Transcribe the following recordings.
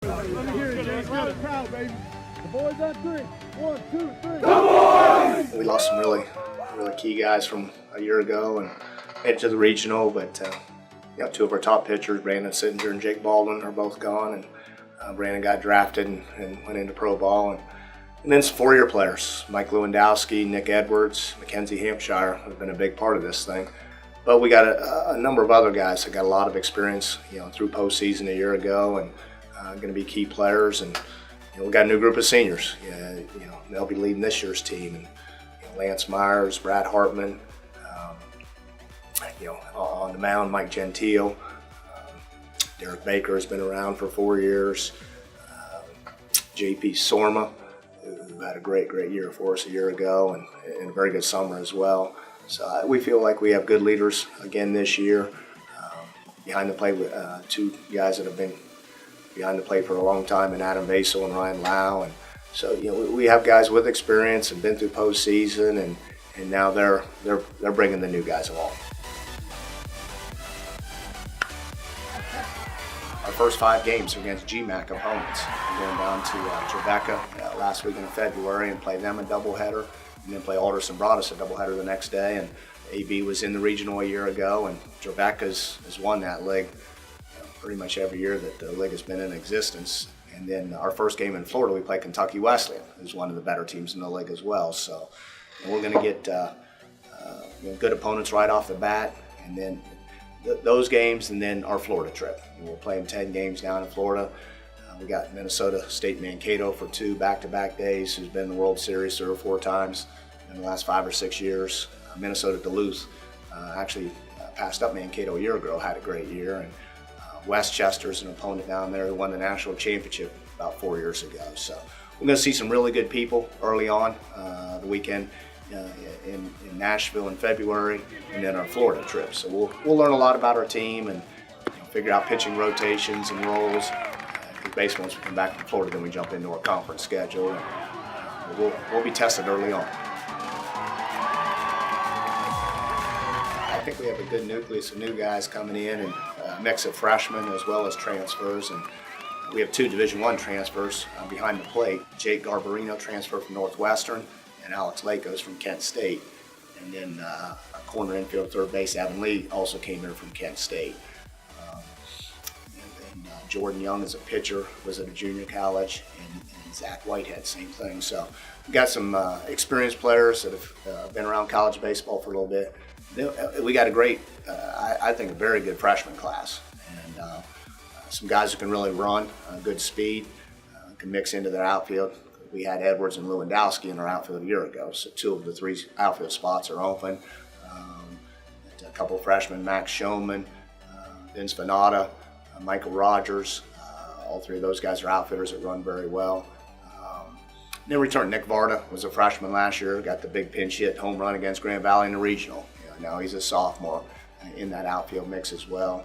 Let me hear it, Jake. Loud and proud, baby. The boys on three. 1, 2, 3. Come on! We lost some really key guys from a year ago and made it to the regional, but two of our top pitchers, Brandon Sittinger and Jake Baldwin, are both gone, and Brandon got drafted and went into pro ball. And then some four-year players, Mike Lewandowski, Nick Edwards, Mackenzie Hampshire have been a big part of this thing. But we got a number of other guys that got a lot of experience, through postseason a year ago, and going to be key players. And we got a new group of seniors. They'll be leading this year's team. And Lance Myers, Brad Hartman, on the mound, Mike Gentile. Derek Baker has been around for 4 years. JP Sorma, who had a great year for us a year ago, and a very good summer as well. So we feel like we have good leaders again this year. Behind the plate with two guys that have been behind the plate for a long time, and Adam Vasel and Ryan Lau. And so we have guys with experience and been through postseason, and now they're bringing the new guys along. Our first 5 games are against GMAC opponents. We're going down to Trevecca last week in February and play them a doubleheader, and then play Alderson Broadus a doubleheader the next day. And AB was in the regional a year ago, and Trevecca has won that league pretty much every year that the league has been in existence. And then our first game in Florida, we play Kentucky Wesleyan, who's one of the better teams in the league as well. So we're going to get good opponents right off the bat, and then those games, and then our Florida trip. We're playing 10 games down in Florida. We got Minnesota State Mankato for 2 back-to-back days, who's been in the World Series 3 or 4 times in the last 5 or 6 years. Minnesota Duluth actually passed up Mankato a year ago, had a great year. And Westchester's an opponent down there who won the national championship about 4 years ago. So we're going to see some really good people early on the weekend in Nashville in February, and then our Florida trip. So we'll learn a lot about our team and figure out pitching rotations and roles. Basically, once we come back from Florida, then we jump into our conference schedule, and we'll be tested early on. I think we have a good nucleus of new guys coming in, and a mix of freshmen as well as transfers. And we have 2 Division I transfers behind the plate. Jake Garbarino transferred from Northwestern, and Alex Lakos from Kent State. And then our corner infield third base, Evan Lee, also came in from Kent State. Jordan Young is a pitcher, was at a junior college, and Zach Whitehead, same thing. So we've got some experienced players that have been around college baseball for a little bit. We got a great, I think a very good freshman class, and some guys who can really run, good speed, can mix into their outfield. We had Edwards and Lewandowski in our outfield a year ago, so 2 of the 3 outfield spots are open. A couple of freshmen, Max Schoenman, Vince Venata, Michael Rogers, all 3 of those guys are outfitters that run very well. Then returned Nick Varda, was a freshman last year, got the big pinch hit home run against Grand Valley in the regional. Now he's a sophomore in that outfield mix as well.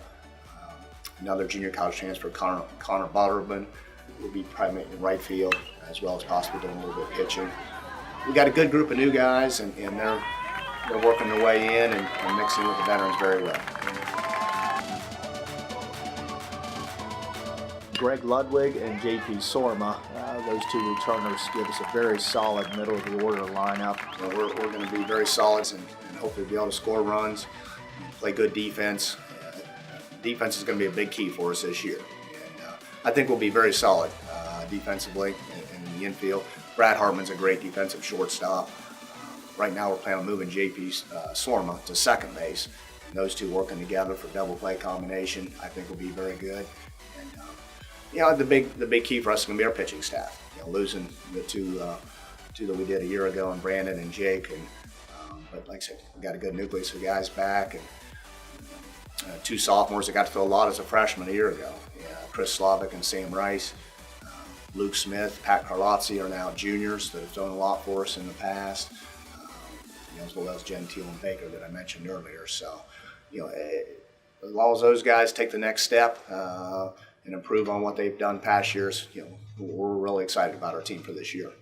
Another junior college transfer, Connor Butterman, will be probably in right field, as well as possibly doing a little bit of pitching. We got a good group of new guys, and they're working their way in and mixing with the veterans very well. Greg Ludwig and JP Sorma, those 2 returners give us a very solid middle of the order lineup. We're going to be very solid and hopefully be able to score runs, play good defense. Defense is going to be a big key for us this year. And I think we'll be very solid defensively in the infield. Brad Hartman's a great defensive shortstop. Right now we're planning on moving JP Sorma to second base. And those 2 working together for double play combination, I think will be very good. And the big key for us is going to be our pitching staff. Losing the 2 that we did a year ago, and Brandon and Jake, but like I said, we got a good nucleus of guys back, and 2 sophomores that got to throw a lot as a freshman a year ago. Chris Slavic and Sam Rice, Luke Smith, Pat Carlozzi are now juniors that have thrown a lot for us in the past, as well as Gentile and Baker that I mentioned earlier. So, as long as those guys take the next step and improve on what they've done past years, we're really excited about our team for this year.